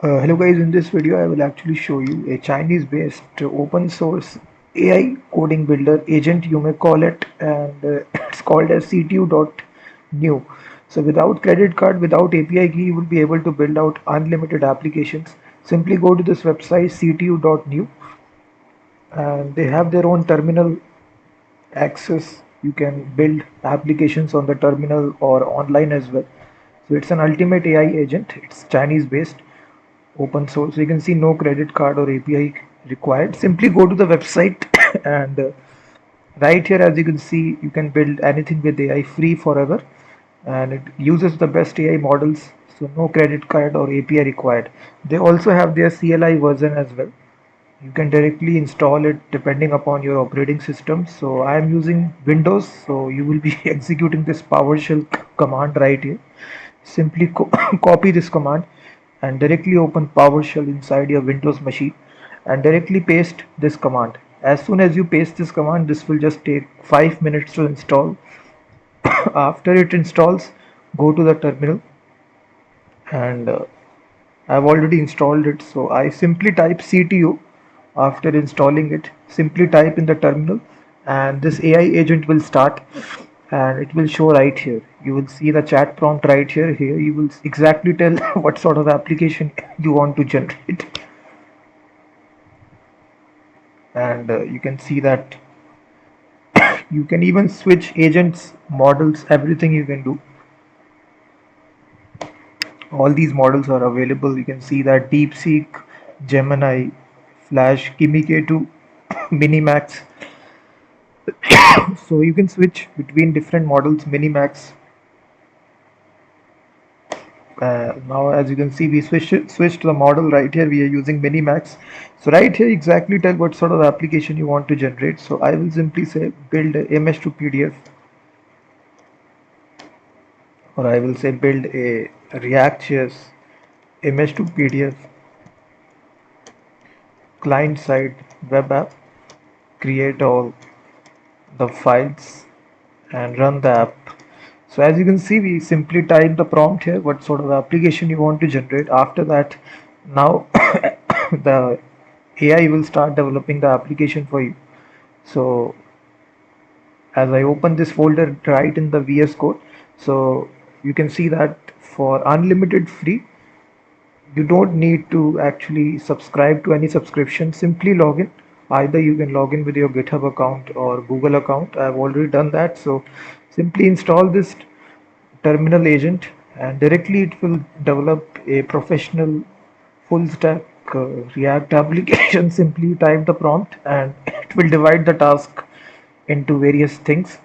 Hello guys, in this video I will actually show you a Chinese based open source AI coding builder agent, you may call it, and it's called as CTu.new. So without credit card, without API key, you will be able to build out unlimited applications. Simply go to this website CTu.new, and they have their own terminal access. You can build applications on the terminal or online as well. So it's an ultimate AI agent. It's Chinese based, open source. You can see no credit card or API required. Simply go to the website and right here, as you can see, you can build anything with AI free forever, and it uses the best AI models, so no credit card or API required. They also have their CLI version as well. You can directly install it depending upon your operating system. So I am using Windows, so you will be executing this PowerShell command right here. Simply copy this command and directly open PowerShell inside your Windows machine and directly paste this command. As soon as you paste this command, this will just take 5 minutes to install. After it installs, go to the terminal, and I've already installed it, so I simply type CTU. After installing it, simply type in the terminal and this AI agent will start, and it will show right here. You will see the chat prompt right here. Here you will exactly tell what sort of application you want to generate, and you can see that you can even switch agents, models, everything you can do. All these models are available. You can see that DeepSeek, Gemini, Flash, Kimi K2, Minimax. So you can switch between different models, Minimax. Now, as you can see, we switched the model right here. We are using Minimax. So right here, exactly tell what sort of application you want to generate. So I will simply say build a image to PDF, or I will say build a React.js image to PDF client-side web app. Create all the files and run the app. So as you can see, we simply type the prompt here, what sort of application you want to generate. After that, now the AI will start developing the application for you. So as I open this folder right in the VS Code, so you can see that for unlimited free, you don't need to actually subscribe to any subscription. Simply log in. Either you can log in with your GitHub account or Google account. I've already done that. So simply install this terminal agent, and directly it will develop a professional full stack React application. Simply type the prompt and it will divide the task into various things.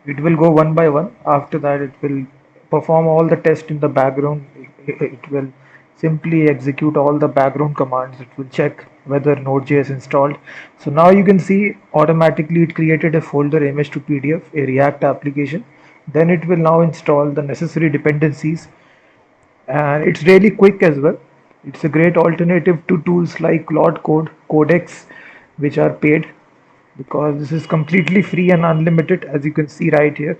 It will go one by one. After that, it will perform all the tests in the background. It will simply execute all the background commands. It will check whether Node.js installed. So now you can see automatically it created a folder image to PDF, a React application. Then it will now install the necessary dependencies, and it's really quick as well. It's a great alternative to tools like Claude Code, Codex, which are paid, because this is completely free and unlimited. As you can see right here,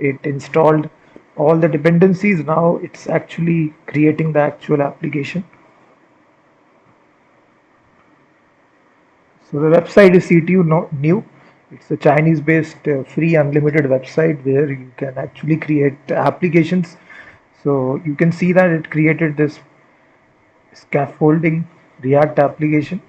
it installed all the dependencies. Now it's actually creating the actual application. So the website is CTu.new. It's a Chinese-based free unlimited website where you can actually create applications. So you can see that it created this scaffolding React application.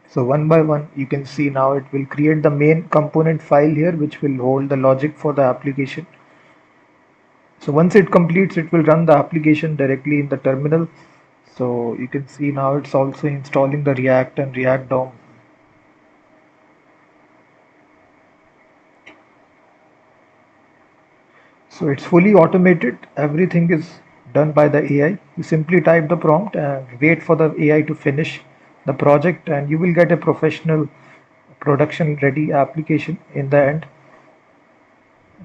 So one by one, you can see now it will create the main component file here, which will hold the logic for the application. So once it completes, it will run the application directly in the terminal. So you can see now it's also installing the React and React DOM. So it's fully automated. Everything is done by the AI. You simply type the prompt and wait for the AI to finish the project, and you will get a professional production ready application in the end,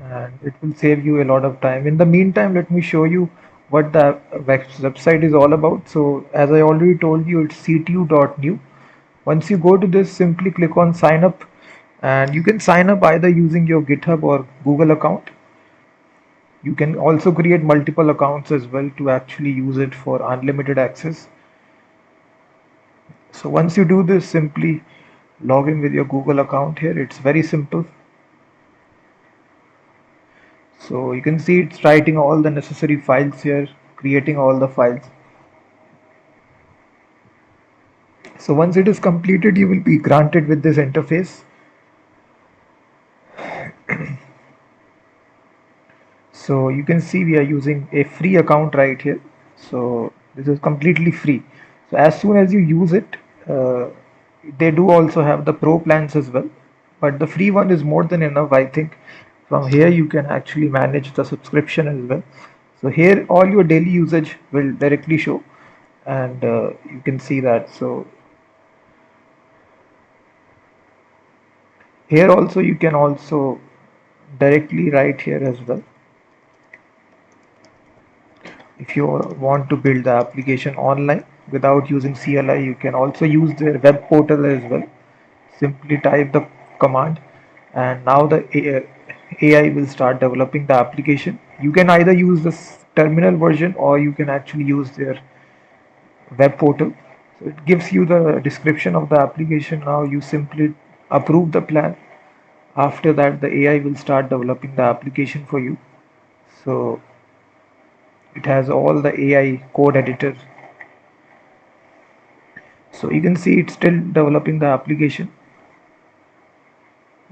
and it will save you a lot of time. In the meantime, let me show you what the website is all about. So as I already told you, it's CTu.new. Once you go to this, simply click on sign up, and you can sign up either using your GitHub or Google account. You can also create multiple accounts as well to actually use it for unlimited access. So once you do this, simply log in with your Google account here. It's very simple. So you can see it's writing all the necessary files here, creating all the files. So once it is completed, you will be granted with this interface. So you can see we are using a free account right here. So this is completely free. So as soon as you use it, uh, they do also have the pro plans as well. But the free one is more than enough, I think. From here you can actually manage the subscription as well. So here all your daily usage will directly show, and you can see that. So here also you can also directly write here as well. If you want to build the application online without using CLI, you can also use their web portal as well. Simply type the command, and now the AI will start developing the application. You can either use this terminal version or you can actually use their web portal. So it gives you the description of the application. Now you simply approve the plan. After that, the AI will start developing the application for you. So it has all the AI code editor. So you can see it's still developing the application,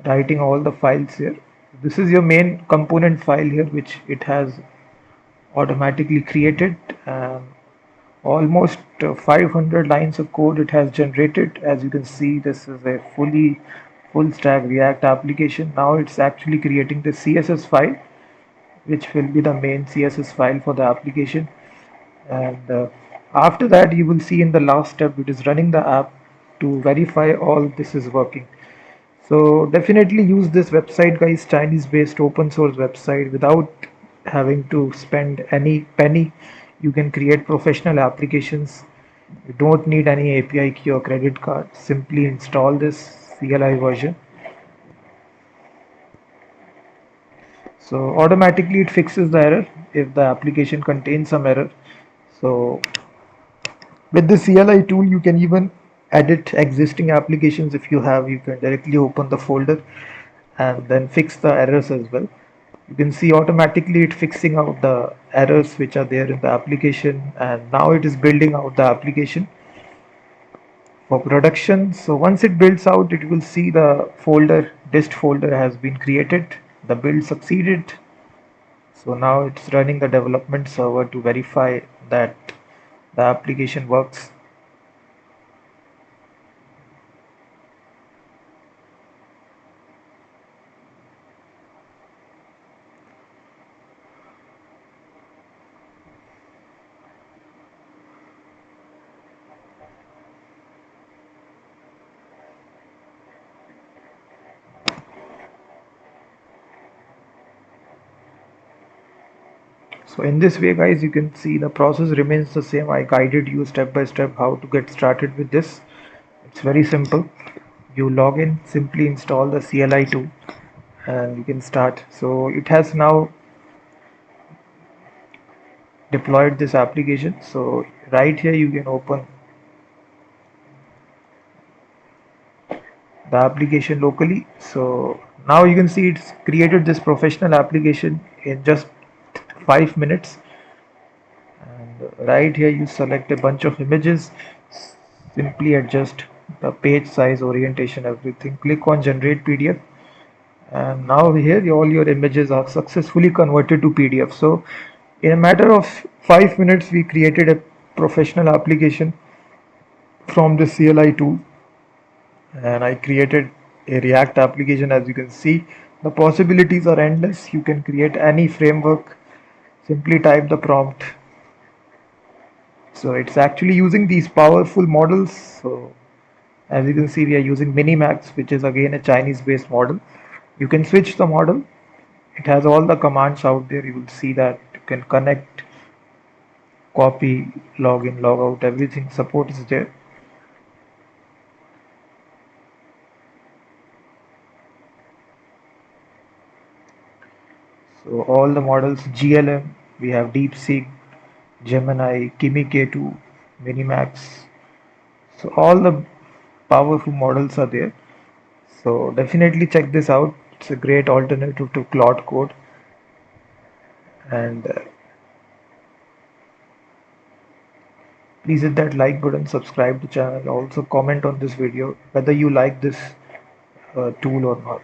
writing all the files here. This is your main component file here, which it has automatically created. Almost 500 lines of code it has generated. As you can see, this is a full stack React application. Now it's actually creating the CSS file, which will be the main CSS file for the application. And after that, you will see in the last step, it is running the app to verify all this is working. So definitely use this website, guys. Chinese based open source website. Without having to spend any penny, you can create professional applications. You don't need any API key or credit card. Simply install this CLI version. So automatically it fixes the error if the application contains some error. So with the CLI tool, you can even edit existing applications. If you have, you can directly open the folder and then fix the errors as well. You can see automatically it fixing out the errors which are there in the application, and now it is building out the application for production. So once it builds out, it will see the folder, dist folder has been created, the build succeeded. So now it's running the development server to verify that the application works. So in this way, guys, you can see the process remains the same. I guided you step by step how to get started with this. It's very simple. You log in, simply install the CLI tool, and you can start. So it has now deployed this application. So right here you can open the application locally. So now you can see it's created this professional application in just 5 minutes. And right here you select a bunch of images, simply adjust the page size, orientation, everything. Click on generate PDF, and now here all your images are successfully converted to PDF. So in a matter of 5 minutes, we created a professional application from the CLI tool, and I created a React application. As you can see, the possibilities are endless. You can create any framework. Simply type the prompt. So it's actually using these powerful models. So as you can see, we are using Minimax, which is again a Chinese based model. You can switch the model. It has all the commands out there. You will see that you can connect, copy, login, log out, everything support is there. So all the models GLM, we have DeepSeek, Gemini, Kimi K2, Minimax. So all the powerful models are there. So definitely check this out. It's a great alternative to Claude Code. And please hit that like button, subscribe to the channel. Also comment on this video whether you like this tool or not.